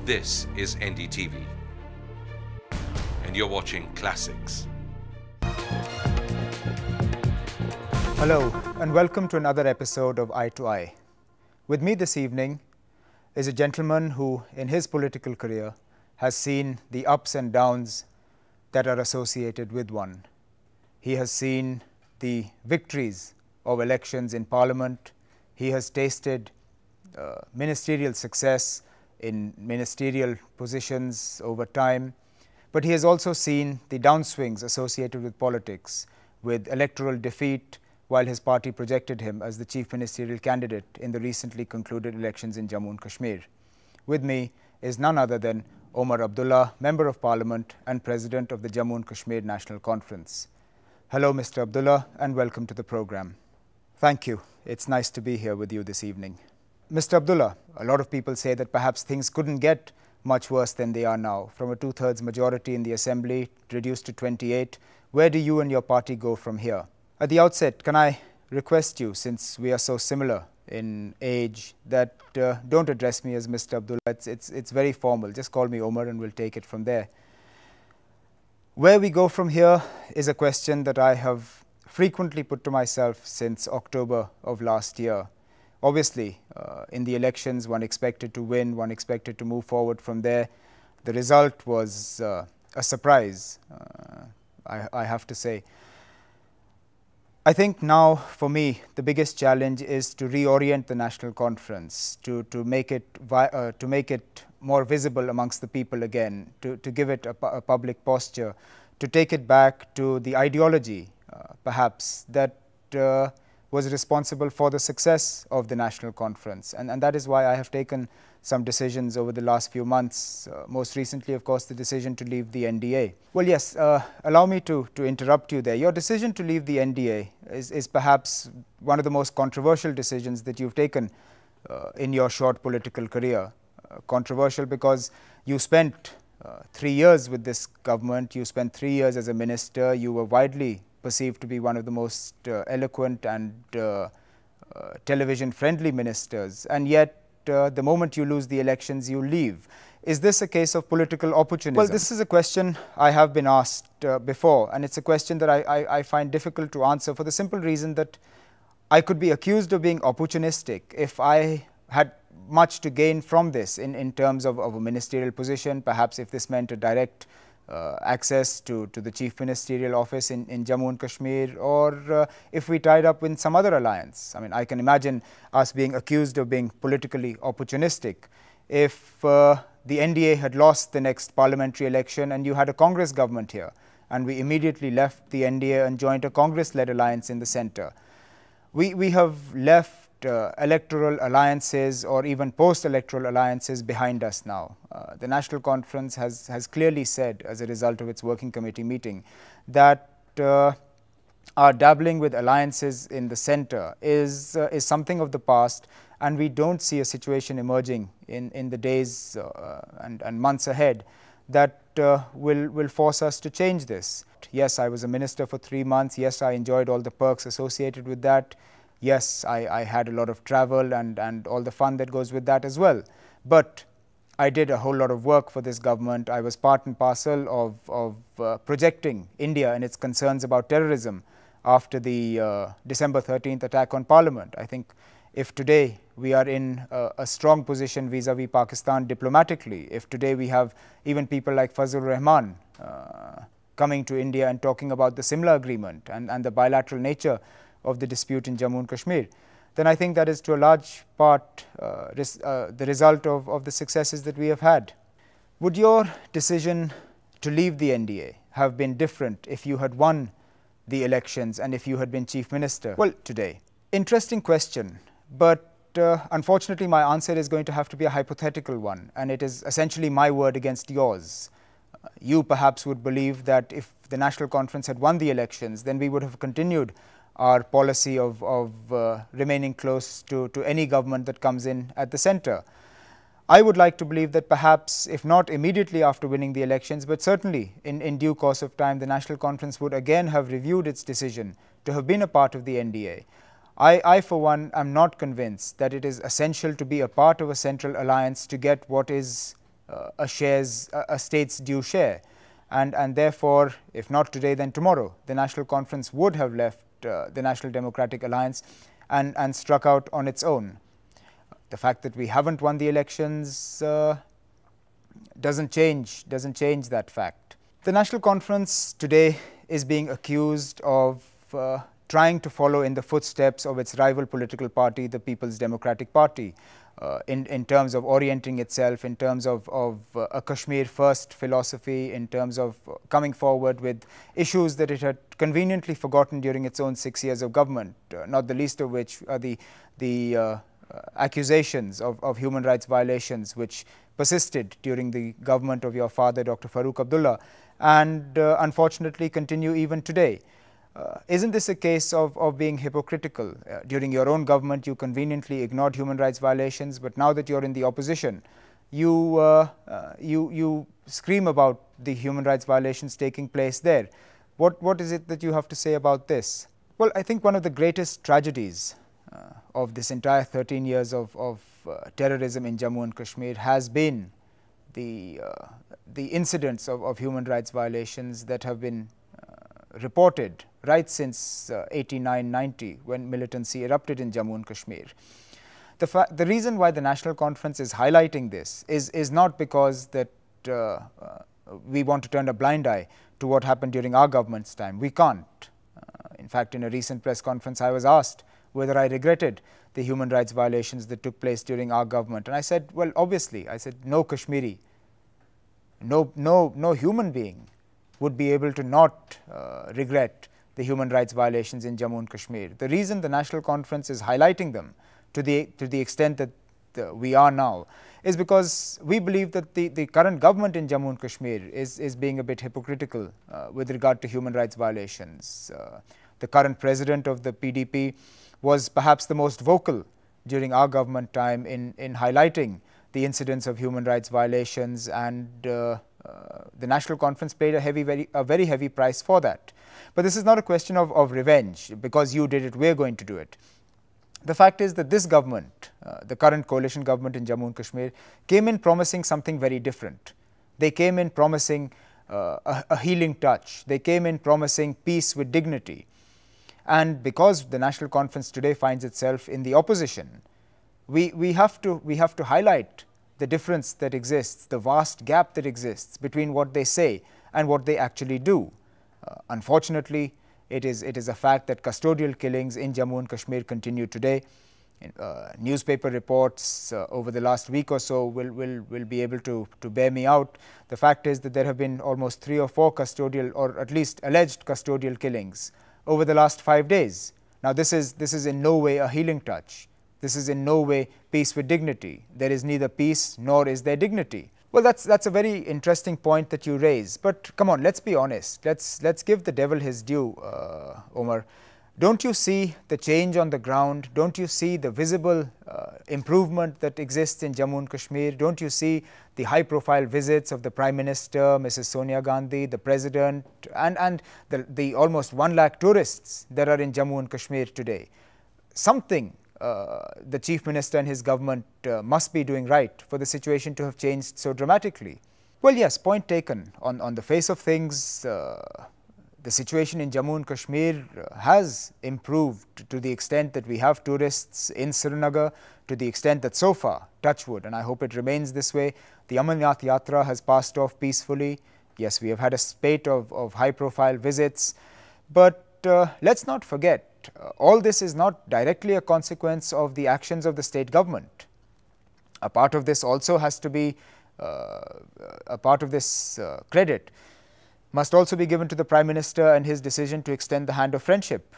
This is NDTV, and you're watching Classics. Hello, and welcome to another episode of Eye to Eye. With me this evening is a gentleman who, in his political career, has seen the ups and downs that are associated with one. He has seen the victories of elections in Parliament. He has tasted ministerial success in ministerial positions over time. But he has also seen the downswings associated with politics, with electoral defeat, while his party projected him as the chief ministerial candidate in the recently concluded elections in Jammu and Kashmir. With me is none other than Omar Abdullah, Member of Parliament and President of the Jammu and Kashmir National Conference. Hello, Mr. Abdullah, and welcome to the program. Thank you. It's nice to be here with you this evening. Mr. Abdullah, a lot of people say that perhaps things couldn't get much worse than they are now. From a two-thirds majority in the Assembly reduced to 28, where do you and your party go from here? At the outset, can I request you, since we are so similar in age, that don't address me as Mr. Abdullah. It's very formal. Just call me Omar and we'll take it from there. Where we go from here is a question that I have frequently put to myself since October of last year. Obviously, in the elections, one expected to win, one expected to move forward from there. The result was a surprise, I have to say. I think now, for me, the biggest challenge is to reorient the National Conference, to make it more visible amongst the people again, to give it a public posture, to take it back to the ideology, perhaps, that was responsible for the success of the National Conference. And that is why I have taken some decisions over the last few months, most recently, of course, the decision to leave the NDA. Well, yes, allow me to interrupt you there. Your decision to leave the NDA is perhaps one of the most controversial decisions that you've taken in your short political career. Controversial because you spent 3 years with this government, you spent 3 years as a minister, you were widely perceived to be one of the most eloquent and television-friendly ministers, and yet the moment you lose the elections, you leave. Is this a case of political opportunism? Well, this is a question I have been asked before, and it's a question that I find difficult to answer for the simple reason that I could be accused of being opportunistic if I had much to gain from this in terms of a ministerial position, perhaps if this meant a direct access to the chief ministerial office in Jammu and Kashmir, or if we tied up in some other alliance. I mean, I can imagine us being accused of being politically opportunistic if the NDA had lost the next parliamentary election and you had a Congress government here, and we immediately left the NDA and joined a Congress-led alliance in the centre. We have left electoral alliances or even post-electoral alliances behind us now. The National Conference has clearly said, as a result of its working committee meeting, that our dabbling with alliances in the centre is something of the past, and we don't see a situation emerging in the days and months ahead that will force us to change this. Yes, I was a minister for 3 months. Yes, I enjoyed all the perks associated with that. Yes, I had a lot of travel and all the fun that goes with that as well. But I did a whole lot of work for this government. I was part and parcel of projecting India and its concerns about terrorism after the December 13th attack on Parliament. I think if today we are in a strong position vis-a-vis Pakistan diplomatically, if today we have even people like Fazlur Rahman coming to India and talking about the Simla agreement and the bilateral nature of the dispute in Jammu and Kashmir, then I think that is to a large part the result of the successes that we have had. Would your decision to leave the NDA have been different if you had won the elections and if you had been chief minister? Well, today. Interesting question, but unfortunately my answer is going to have to be a hypothetical one, and it is essentially my word against yours. You perhaps would believe that if the National Conference had won the elections, then we would have continued our policy of remaining close to any government that comes in at the centre. I would like to believe that perhaps, if not immediately after winning the elections, but certainly in due course of time, the National Conference would again have reviewed its decision to have been a part of the NDA. I, for one, am not convinced that it is essential to be a part of a central alliance to get what is a state's due share. And therefore, if not today, then tomorrow, the National Conference would have left the National Democratic Alliance and struck out on its own. The fact that we haven't won the elections doesn't change that fact. The National Conference today is being accused of trying to follow in the footsteps of its rival political party, the People's Democratic Party, in terms of orienting itself, in terms of a Kashmir first philosophy, in terms of coming forward with issues that it had conveniently forgotten during its own 6 years of government, not the least of which are the accusations of human rights violations which persisted during the government of your father, Dr. Farooq Abdullah, and unfortunately continue even today. Isn't this a case of being hypocritical? During your own government, you conveniently ignored human rights violations, but now that you're in the opposition, you scream about the human rights violations taking place there. What is it that you have to say about this? Well, I think one of the greatest tragedies of this entire 13 years of terrorism in Jammu and Kashmir has been the incidents of human rights violations that have been reported right since 89-90, when militancy erupted in Jammu and Kashmir. The reason why the National Conference is highlighting this is not because that we want to turn a blind eye to what happened during our government's time. We can't. In fact, in a recent press conference, I was asked whether I regretted the human rights violations that took place during our government. And I said, well, obviously, I said, no Kashmiri, no human being would be able to not regret the human rights violations in Jammu and Kashmir. The reason the National Conference is highlighting them to the extent that we are now is because we believe that the current government in Jammu and Kashmir is being a bit hypocritical with regard to human rights violations. The current president of the PDP was perhaps the most vocal during our government time in highlighting the incidents of human rights violations, and the National Conference paid a very heavy price for that. But this is not a question of revenge. Because you did it, we're going to do it. The fact is that this government, the current coalition government in Jammu and Kashmir, came in promising something very different. They came in promising a healing touch. They came in promising peace with dignity. And because the National Conference today finds itself in the opposition, we have to highlight the difference that exists, the vast gap that exists between what they say and what they actually do. Unfortunately, it is a fact that custodial killings in Jammu and Kashmir continue today. Newspaper reports over the last week or so will be able to bear me out. The fact is that there have been almost 3 or 4 custodial, or at least alleged custodial killings over the last 5 days. Now, this is in no way a healing touch. This is in no way peace with dignity. There is neither peace nor is there dignity. Well, that's a very interesting point that you raise. But come on, let's be honest. Let's give the devil his due, Omar. Don't you see the change on the ground? Don't you see the visible improvement that exists in Jammu and Kashmir? Don't you see the high-profile visits of the Prime Minister, Mrs. Sonia Gandhi, the President, and the almost 1 lakh tourists that are in Jammu and Kashmir today? Something the Chief Minister and his government must be doing right for the situation to have changed so dramatically. Well, yes, point taken. On the face of things, the situation in Jammu and Kashmir has improved to the extent that we have tourists in Srinagar, to the extent that so far, touch wood, and I hope it remains this way, the Amarnath Yatra has passed off peacefully. Yes, we have had a spate of high-profile visits, but let's not forget, all this is not directly a consequence of the actions of the state government. A part of this also has to be, a part of this credit must also be given to the Prime Minister and his decision to extend the hand of friendship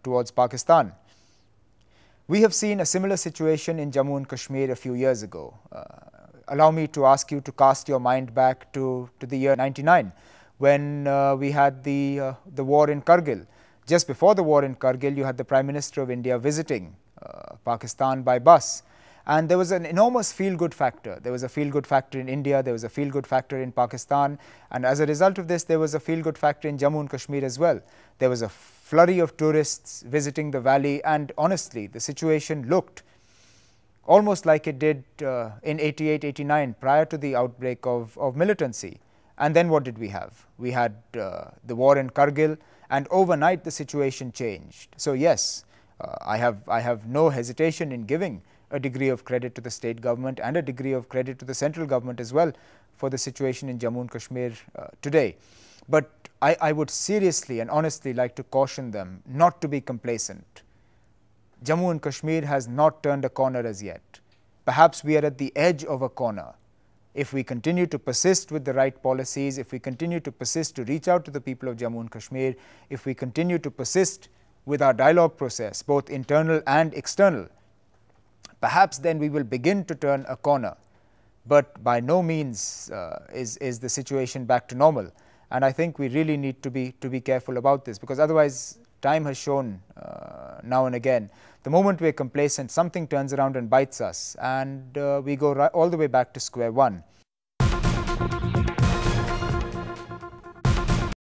towards Pakistan. We have seen a similar situation in Jammu and Kashmir a few years ago. Allow me to ask you to cast your mind back to the year 99, when we had the war in Kargil. Just before the war in Kargil, you had the Prime Minister of India visiting Pakistan by bus. And there was an enormous feel-good factor. There was a feel-good factor in India, there was a feel-good factor in Pakistan, and as a result of this, there was a feel-good factor in Jammu and Kashmir as well. There was a flurry of tourists visiting the valley, and honestly, the situation looked almost like it did in 88, 89 prior to the outbreak of militancy. And then what did we have? We had the war in Kargil, and overnight the situation changed. So yes, I have no hesitation in giving a degree of credit to the state government and a degree of credit to the central government as well for the situation in Jammu and Kashmir today. But I would seriously and honestly like to caution them not to be complacent. Jammu and Kashmir has not turned a corner as yet. Perhaps we are at the edge of a corner. If we continue to persist with the right policies, if we continue to persist to reach out to the people of Jammu and Kashmir, if we continue to persist with our dialogue process, both internal and external, perhaps then we will begin to turn a corner. But by no means is the situation back to normal. And I think we really need to be careful about this, because otherwise time has shown now and again, the moment we are complacent, something turns around and bites us, and we go all the way back to square one.